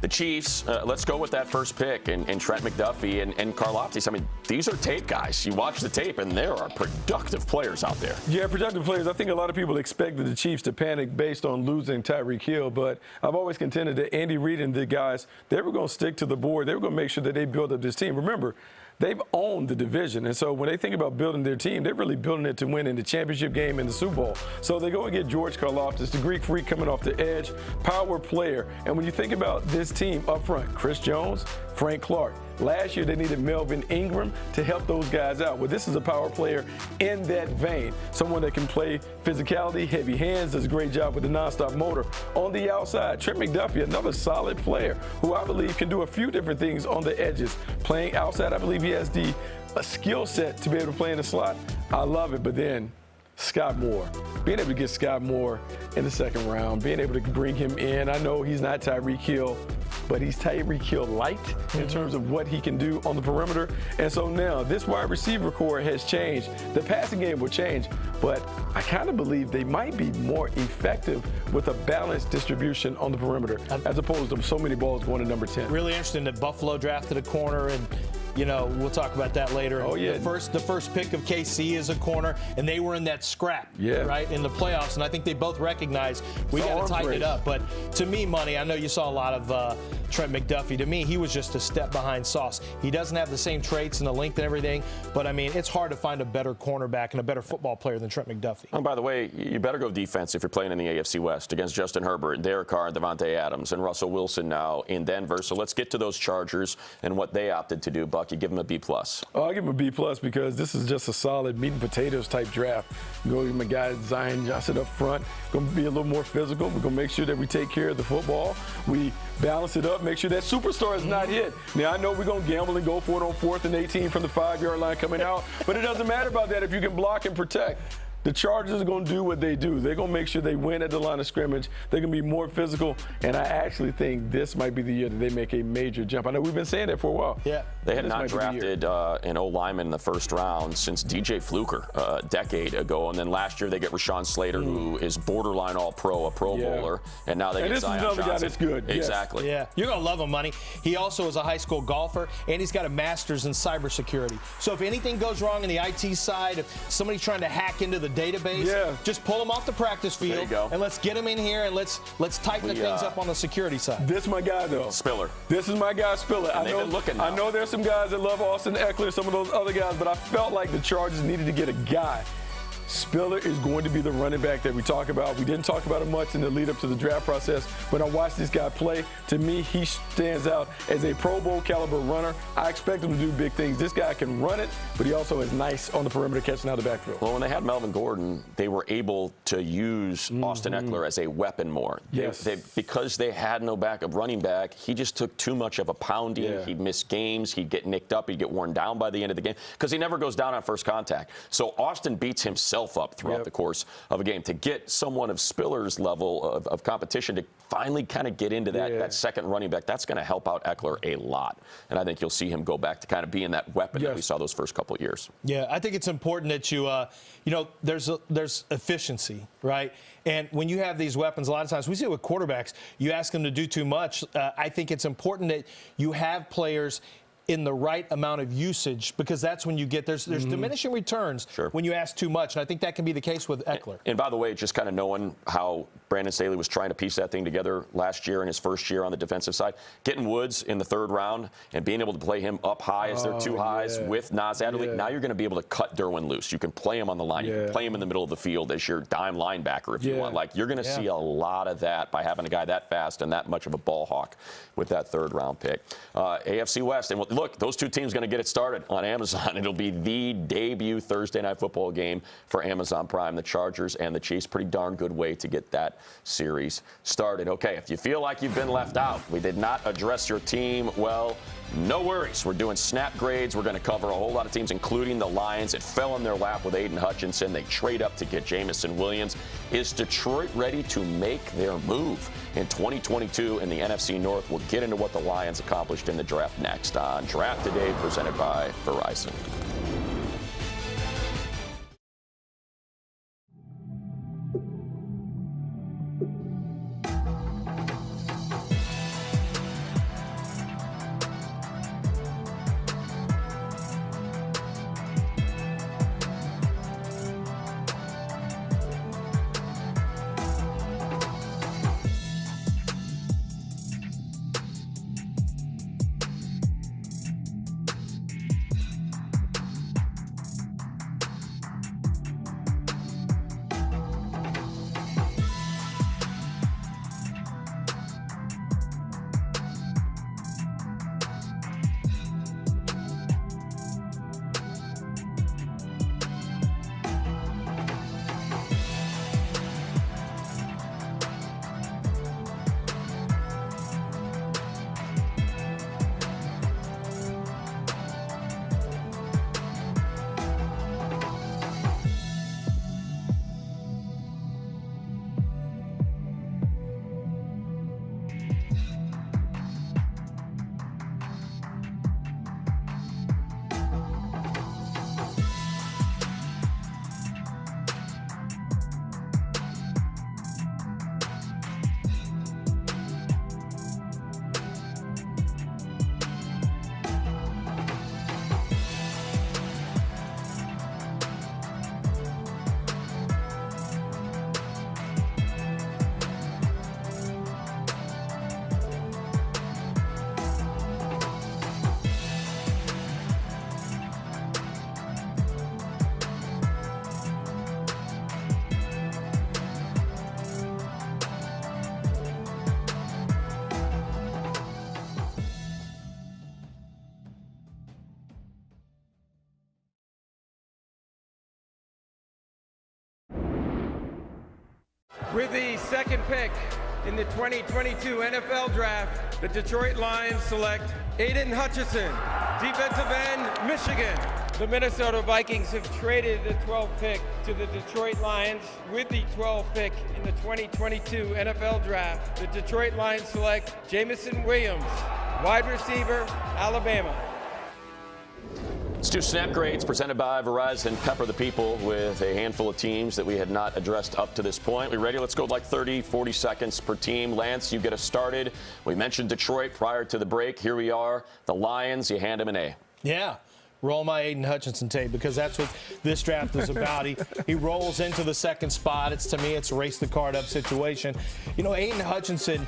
the Chiefs, let's go with that first pick, and Trent McDuffie and Karlaftis. I mean, these are tape guys. You watch the tape, and there are productive players out there. Yeah, productive players. I think a lot of people expected the Chiefs to panic based on losing Tyreek Hill, but I've always contended that Andy Reid and the guys, they were going to stick to the board. They were going to make sure that they build up this team. Remember, they've owned the division, and so when they think about building their team, they're really building it to win in the championship game and the Super Bowl. So they go and get George Karlaftis, the Greek freak coming off the edge, power player. And when you think about this team up front, Chris Jones, Frank Clark. Last year, they needed Melvin Ingram to help those guys out. Well, this is a power player in that vein. Someone that can play physicality, heavy hands, does a great job with the nonstop motor. On the outside, Trent McDuffie, another solid player who I believe can do a few different things on the edges. Playing outside, I believe he has the skill set to be able to play in the slot. I love it, but then Scott Moore. Being able to get Scott Moore in the second round, being able to bring him in. I know he's not Tyreek Hill, but he's Tyreek Hill light in terms of what he can do on the perimeter. And so now this wide receiver core has changed. The passing game will change, but I kind of believe they might be more effective with a balanced distribution on the perimeter as opposed to so many balls going to number 10. Really interesting that Buffalo drafted a corner, and we'll talk about that later. Oh, yeah. The first pick of KC is a corner, and they were in that scrap, right, in the playoffs. And I think they both recognized we got to tighten it up. But to me, Money, I know you saw a lot of Trent McDuffie. To me, he was just a step behind Sauce. He doesn't have the same traits and the length and everything, but I mean, it's hard to find a better cornerback and a better football player than Trent McDuffie. And by the way, you better go defense if you're playing in the AFC West against Justin Herbert, Derek Carr, Devontae Adams, and Russell Wilson now in Denver. So let's get to those Chargers and what they opted to do. Buck, you give them a B+. Oh, I'll give him a B+ because this is just a solid meat and potatoes type draft. We're going to give him a guy, Zion Johnson, up front. Going to be a little more physical. We're going to make sure that we take care of the football. We balance it up, make sure that superstar is not hit. Now, I know we're going to gamble and go for it on 4th and 18 from the 5-yard line coming out, but it doesn't matter about that if you can block and protect. The Chargers are going to do what they do. They're going to make sure they win at the line of scrimmage. They're going to be more physical, and I actually think this might be the year that they make a major jump. I know we've been saying that for a while. Yeah. They had not drafted an O-lineman in the first round since DJ Fluker a decade ago, and then last year they get Rashawn Slater, who is borderline All-Pro, a Pro Bowler, and now they get Zion Johnson. This is another guy that's good. Exactly. Yeah, you're going to love him, Money. He also is a high school golfer, and he's got a master's in cybersecurity. So if anything goes wrong in the IT side, if somebody's trying to hack into the database, just pull him off the practice field. There you go. And let's get him in here and let's tighten the things up on the security side. This is my guy, though. Spiller. This is my guy, Spiller. I know there's some guys that love Austin Eckler, some of those other guys, but I felt like the Chargers needed to get a guy. Spiller is going to be the running back that we talk about. We didn't talk about him much in the lead up to the draft process. When I watched this guy play, to me, he stands out as a Pro Bowl caliber runner. I expect him to do big things. This guy can run it, but he also is nice on the perimeter catching out of the backfield. Well, when they had Melvin Gordon, they were able to use Austin Eckler as a weapon more. Yes. Because they had no backup running back, he just took too much of a pounding. Yeah. He'd miss games. He'd get nicked up. He'd get worn down by the end of the game because he never goes down on first contact. So Austin beats himself up throughout the course of a game. To get someone of Spiller's level of competition to finally kind of get into that second running back, that's going to help out Eckler a lot. And I think you'll see him go back to kind of being that weapon that we saw those first couple of years. Yeah, I think it's important that you, there's efficiency, right? And when you have these weapons, a lot of times we see it with quarterbacks, you ask them to do too much. I think it's important that you have players in the right amount of usage, because that's when you get there's diminishing returns when you ask too much, and I think that can be the case with Eckler. And by the way, just kind of knowing how Brandon Staley was trying to piece that thing together last year in his first year on the defensive side, getting Woods in the 3rd round and being able to play him up high as their 2 highs with Nas Adderley, now you're going to be able to cut Derwin loose. You can play him on the line. You can play him in the middle of the field as your dime linebacker if you want. Like, you're going to see a lot of that by having a guy that fast and that much of a ball hawk with that 3rd round pick. AFC West, and look, those two teams going to get it started on Amazon. It'll be the debut Thursday night football game for Amazon Prime, the Chargers and the Chiefs. Pretty darn good way to get that series started. Okay, if you feel like you've been left out, we did not address your team, well, no worries. We're doing snap grades. We're going to cover a whole lot of teams, including the Lions. It fell in their lap with Aiden Hutchinson. They trade up to get Jamison Williams. Is Detroit ready to make their move in 2022 in the NFC North? We'll get into what the Lions accomplished in the draft next on Draft Today, presented by Verizon. With the second pick in the 2022 NFL Draft, the Detroit Lions select Aiden Hutchinson, defensive end, Michigan. The Minnesota Vikings have traded the 12th pick to the Detroit Lions. With the 12th pick in the 2022 NFL Draft, the Detroit Lions select Jameson Williams, wide receiver, Alabama. Let's do snap grades presented by Verizon. Pepper the people with a handful of teams that we had not addressed up to this point. We ready? Let's go like 30, 40 seconds per team. Lance, you get us started. We mentioned Detroit prior to the break. Here we are. The Lions, you hand them an A. Yeah. Roll my Aiden Hutchinson tape, because that's what this draft is about. He rolls into the second spot. To me, it's a race the card up situation. You know, Aiden Hutchinson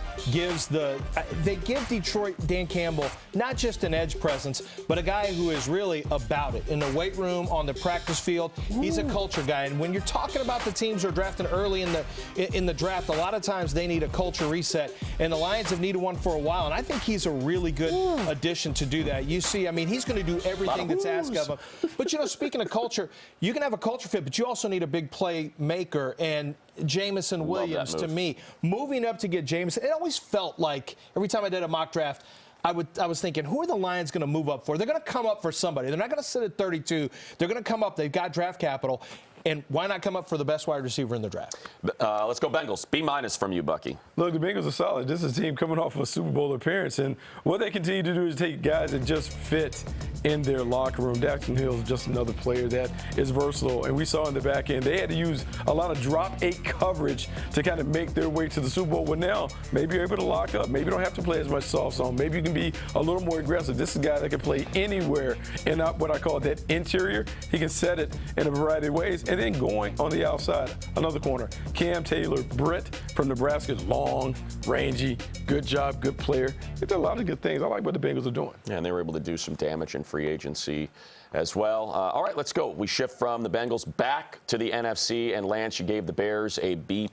they give Detroit Dan Campbell not just an edge presence, but a guy who is really about it in the weight room, on the practice field. He's a culture guy. And when you're talking about the teams who are drafting early in the draft, a lot of times they need a culture reset, and the Lions have needed one for a while. And I think he's a really good addition to do that. You see, I mean, he's going to do everything that's asked of him. But, you know, speaking of culture, you can have a culture fit, but you also need a big playmaker. And Jameson Williams, to me, moving up to get Jameson, it always felt like every time I did a mock draft, I was thinking, who are the Lions going to move up for? They're going to come up for somebody. They're not going to sit at 32. They're going to come up. They've got draft capital. And why not come up for the best wide receiver in the draft? Let's go Bengals. B- from you, Bucky. Look, the Bengals are solid. This is a team coming off of a Super Bowl appearance, and what they continue to do is take guys that just fit in their locker room. Daxton Hill is just another player that is versatile, and we saw in the back end they had to use a lot of drop 8 coverage to kind of make their way to the Super Bowl. Well, now maybe you're able to lock up. Maybe you don't have to play as much soft zone. Maybe you can be a little more aggressive. This is a guy that can play anywhere in what I call that interior. He can set it in a variety of ways, and then going on the outside, another corner, Cam Taylor-Britt from Nebraska, long, rangy, good job, good player. They did a lot of good things. I like what the Bengals are doing. Yeah, and they were able to do some damage in free agency as well. All right, let's go. We shift from the Bengals back to the NFC, and Lance, you gave the Bears a B+.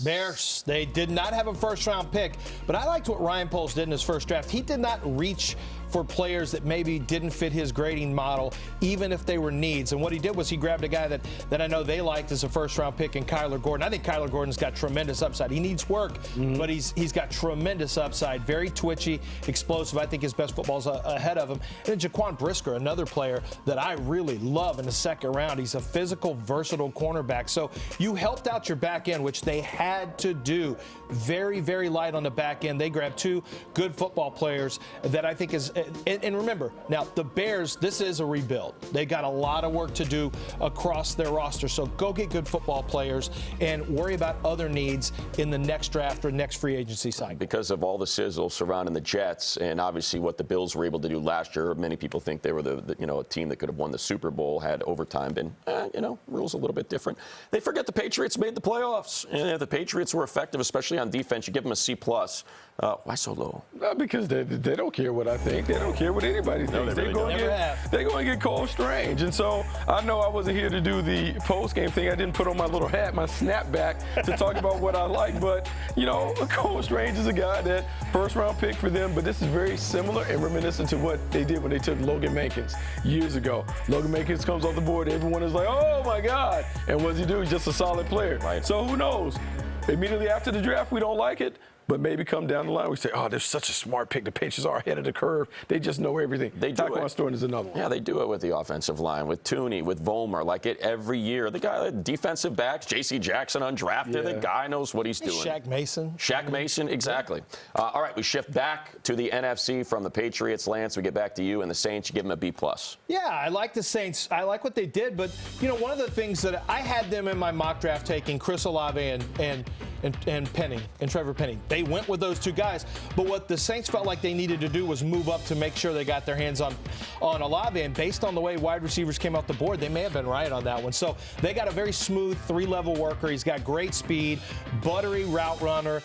Bears, they did not have a first-round pick, but I liked what Ryan Poles did in his first draft. He did not reach for players that maybe didn't fit his grading model, even if they were needs. And what he did was he grabbed a guy that I know they liked as a first-round pick in Kyler Gordon. I think Kyler Gordon's got tremendous upside. He needs work, but he's got tremendous upside. Very twitchy, explosive. I think his best football's ahead of him. And then Jaquan Brisker, another player that I really love in the second round. He's a physical, versatile cornerback. So you helped out your back end, which they had to do. Very, very light on the back end. They grabbed 2 good football players that I think is. And remember, now the Bears, this is a rebuild. They got a lot of work to do across their roster. So go get good football players and worry about other needs in the next draft or next free agency cycle. Because of all the sizzle surrounding the Jets and obviously what the Bills were able to do last year, many people think they were a team that could have won the Super Bowl had overtime been, rules a little bit different. They forget the Patriots made the playoffs. And the Patriots were effective, especially on defense. You give them a C+. Why so low? Because they don't care what I think. They don't care what anybody thinks. No, they really They're going to get Cole Strange. And so I know I wasn't here to do the post-game thing. I didn't put on my little hat, my snapback, to talk about what I like. But, Cole Strange is a guy that first-round pick for them. But this is very similar and reminiscent to what they did when they took Logan Mankins years ago. Logan Mankins comes off the board. Everyone is like, oh, my God. And what does he do? He's just a solid player. Right. So who knows? Immediately after the draft, we don't like it. But maybe come down the line, we say, oh, they're such a smart pick. The Patriots are ahead of the curve. They just know everything. Tyquan Thornton is another one. Yeah, they do it with the offensive line, with Tooney, with Vollmer, like it every year. The guy, defensive backs, J.C. Jackson undrafted. Yeah. The guy knows what he's doing. Shaq Mason. Shaq Mason, exactly. All right, we shift back to the NFC from the Patriots. Lance, we get back to you and the Saints. You give them a B+. Yeah, I like the Saints. I like what they did. But, one of the things that I had them in my mock draft taking Chris Olave and Penning and Trevor Penning. They went with those 2 guys. But what the Saints felt like they needed to do was move up to make sure they got their hands on Olave. And based on the way wide receivers came off the board, they may have been right on that one. So they got a very smooth 3-level worker. He's got great speed, buttery route runner,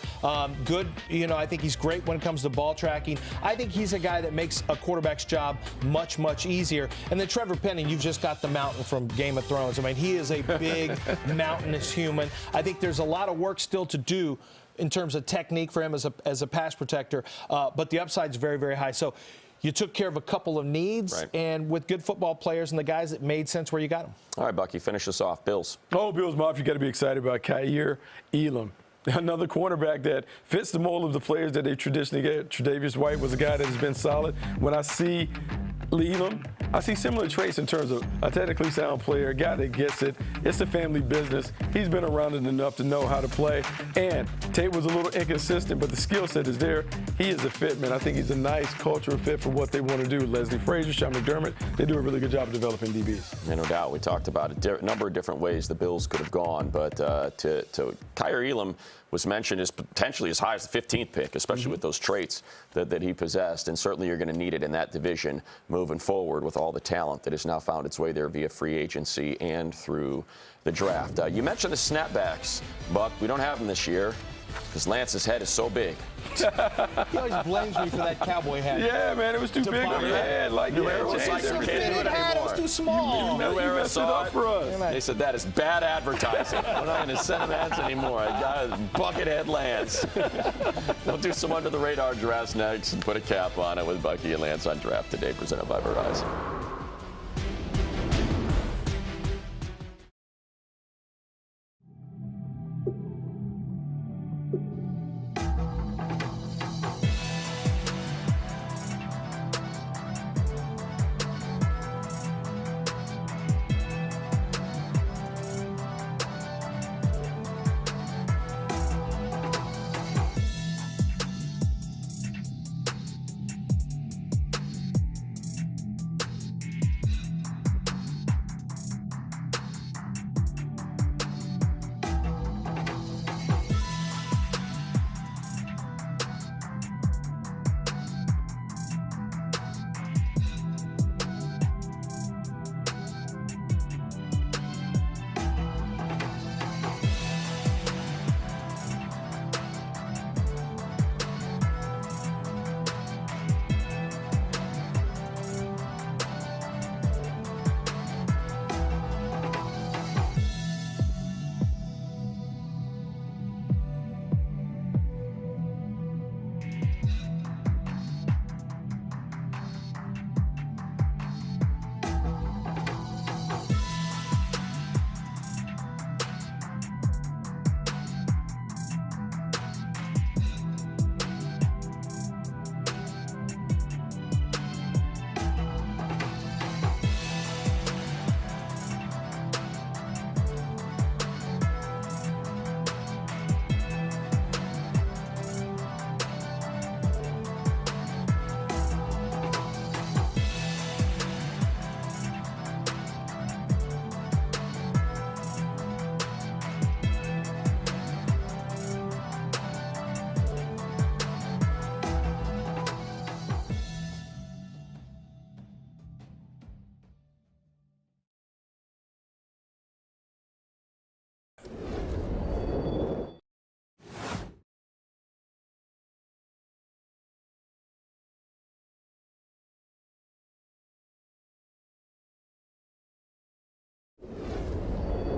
good. I think he's great when it comes to ball tracking. I think he's a guy that makes a quarterback's job much, much easier. And then Trevor Penning, you've just got the mountain from Game of Thrones. I mean, he is a big, mountainous human. I think there's a lot of work still to do in terms of technique for him as a pass protector, but the upside's very, very high. So you took care of a couple of needs, right, and with good football players and the guys that made sense where you got them. All right, Bucky, finish us off. Bills. Oh, Bills, Mob, you got to be excited about Kaiir Elam. Another cornerback that fits the mold of the players that they traditionally get. Tre'Davious White was a guy that has been solid. When I see Elam, I see similar traits in terms of a technically sound player, a guy that gets it. It's a family business. He's been around it enough to know how to play. And Tate was a little inconsistent, but the skill set is there. He is a fit, man. I think he's a nice cultural fit for what they want to do. Leslie Frazier, Sean McDermott, they do a really good job of developing DBs. Yeah, no doubt. We talked about a number of different ways the Bills could have gone, but to Kaiir Elam was mentioned as potentially as high as the 15th pick, especially with those traits that he possessed. And certainly you're going to need it in that division moving forward with all the talent that has now found its way there via free agency and through the draft. You mentioned the snapbacks, Buck. We don't have them this year because Lance's head is so big. He always blames me for that cowboy hat. Yeah, man, it was too big on your head. Like, New Era was like, we can't do it anymore. It was too small. New Era messed it up for us. They said that is bad advertising. We're not going to send him ads anymore. I got Buckethead Lance. We'll do some under the radar drafts next and put a cap on it with Bucky and Lance on Draft Today, presented by Verizon.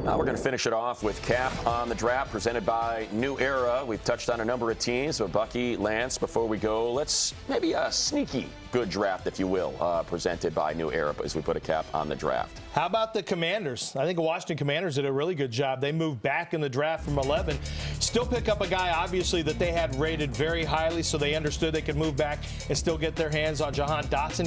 Now we're going to finish it off with Cap on the Draft, presented by New Era. We've touched on a number of teams, but Bucky, Lance, before we go, let's maybe a sneaky good draft, if you will, presented by New Era as we put a cap on the draft. How about the Commanders? I think the Washington Commanders did a really good job. They moved back in the draft from 11. Still pick up a guy, obviously, that they had rated very highly, so they understood they could move back and still get their hands on Jahan Dotson.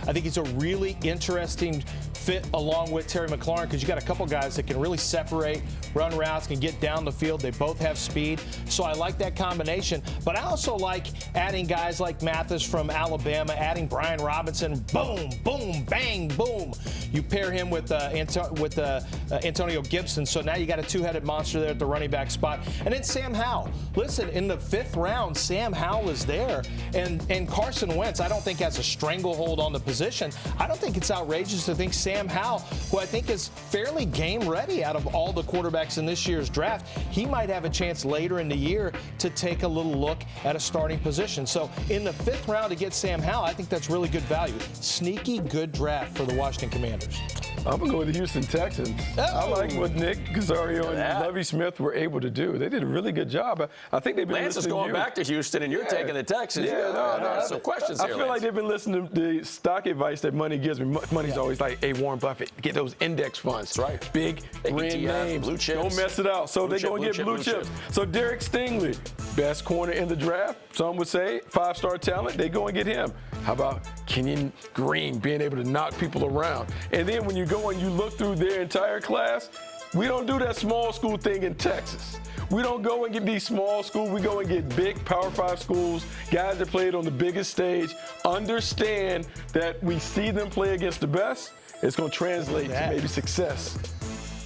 I think he's a really interesting fit along with Terry McLaurin, because you got a couple guys that can really separate, run routes, can get down the field. They both have speed, so I like that combination. But I also like adding guys like Mathis from Alabama, adding Brian Robinson. Boom, boom, bang, boom. You pair him with Antonio Gibson, so now you got a two-headed monster there at the running back spot. And then Sam Howell. Listen, in the 5th round, Sam Howell is there, and Carson Wentz, I don't think has a stranglehold on the position. I don't think it's outrageous to think Sam Howell, who I think is fairly game ready out of all the quarterbacks in this year's draft, he might have a chance later in the year to take a little look at a starting position. So in the 5th round to get Sam Howell, I think that's really good value. Sneaky good draft for the Washington Commanders. I'm going to go with the Houston Texans. Oh. I like what Nick Casario and Lovie Smith were able to do. They did a really good job. I think they've been Lance is going back to Houston, and you're taking the Texans. Yeah, some questions here. I feel like they've been listening to the stock advice that Money gives me. Money's always like, hey, Warren Buffett, get those index funds. That's right. Big, brand names. Blue chips. Don't mess it out. So they're going to get blue chips. So Derek Stingley, best corner in the draft. Some would say 5-star talent. They go and get him. How about Kenyon Green being able to knock people around? And then when you go and you look through their entire class, we don't do that small school thing in Texas. We don't go and get these small schools. We go and get big Power 5 schools, guys that played on the biggest stage, understand that we see them play against the best. It's going to translate to maybe success.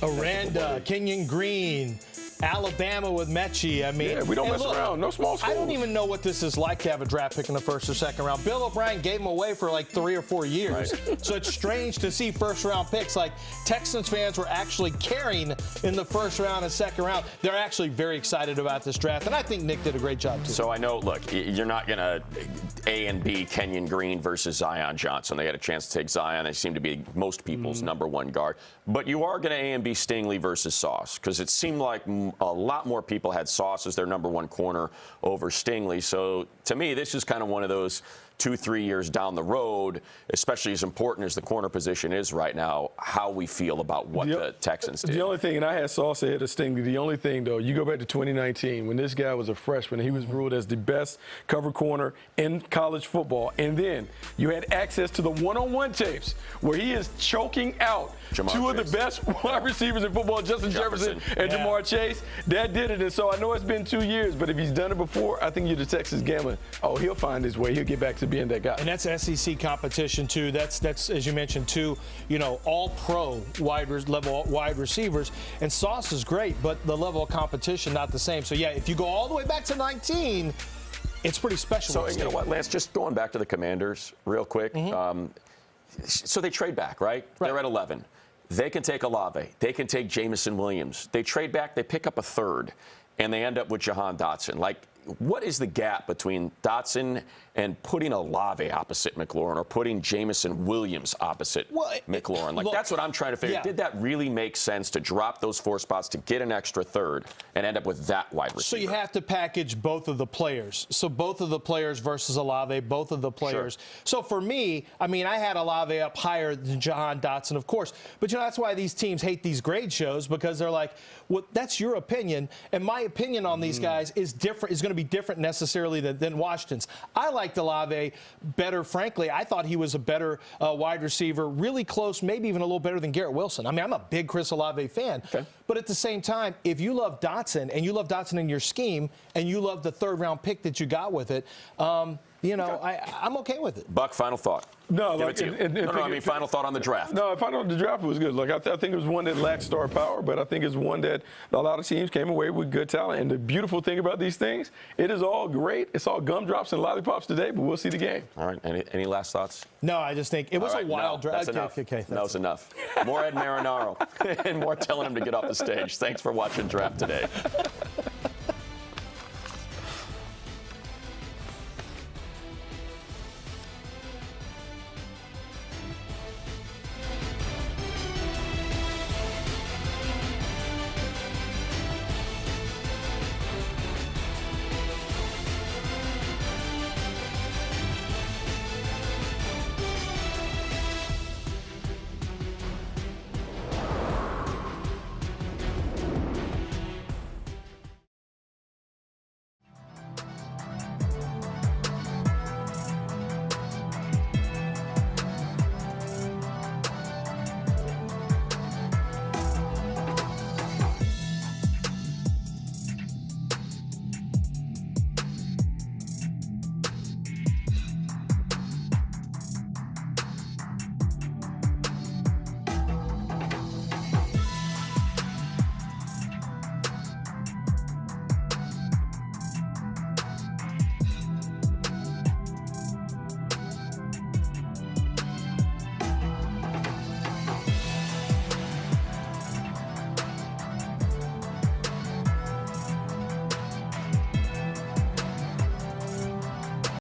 Aranda, Kenyon Green, Alabama with Mechie. I mean, yeah, we don't mess around. No small schools. I don't even know what this is like to have a draft pick in the first or second round. Bill O'Brien gave him away for like 3 or 4 years. Right. So it's strange to see first-round picks. Like Texans fans were actually carrying in the first round and second round. They're actually very excited about this draft, and I think Nick did a great job too. So I know, look, you're not going to A and B Kenyon Green versus Zion Johnson. They had a chance to take Zion. They seem to be most people's number one guard. But you are going to A and B Stingley versus Sauce, because it seemed like a lot more people had Sauce as their number one corner over Stingley. So to me, this is kind of one of those 2-3 years down the road, especially as important as the corner position is right now, how we feel about what the Texans did. The only thing, and I had Sauce ahead of Stingley, the only thing, though, you go back to 2019 when this guy was a freshman, he was ruled as the best cover corner in college football. And then you had access to the one-on-one tapes where he is choking out two of the best wide receivers in football, Justin Jefferson and Jamar Chase. That did it. And so I know it's been 2 years, but if he's done it before, I think you're the Texas gambling. Oh, he'll find his way. He'll get back to being that guy. And that's SEC competition too. That's as you mentioned, two, all-pro level wide receivers. And Sauce is great, but the level of competition not the same. So yeah, if you go all the way back to 19, it's pretty special. So you know what, Lance? Just going back to the Commanders real quick. So they trade back, right? They're at 11. They can take Olave. They can take Jamison Williams. They trade back. They pick up a third, and they end up with Jahan Dotson. Like, what is the gap between Dotson and putting Olave opposite McLaurin or putting Jamison Williams opposite McLaurin? Like, that's what I'm trying to figure. Yeah. Did that really make sense to drop those 4 spots to get an extra third and end up with that wide receiver? So you have to package both of the players. So both of the players versus Olave, both of the players. Sure. So for me, I mean, I had Olave up higher than Jahan Dotson, of course. But, that's why these teams hate these grade shows, because they're like, well, that's your opinion. And my opinion on these guys is different, is going to be different necessarily than Washington's. I liked Olave better, frankly. I thought he was a better wide receiver, really close, maybe even a little better than Garrett Wilson. I mean, I'm a big Chris Olave fan. Okay. But at the same time, if you love Dotson and you love Dotson in your scheme and you love the third-round pick that you got with it, I'm okay with it. Buck, final thought. No, final thought on the draft. No, final on the draft was good. Look, I think it was one that lacked star power, but I think it's one that a lot of teams came away with good talent. And the beautiful thing about these things, it is all great. It's all gumdrops and lollipops today, but we'll see the game. All right. Any last thoughts? No, I just think it was a wild draft. That's enough. Okay, that was enough. More Ed Marinaro and more telling him to get off the stage. Thanks for watching Draft Today.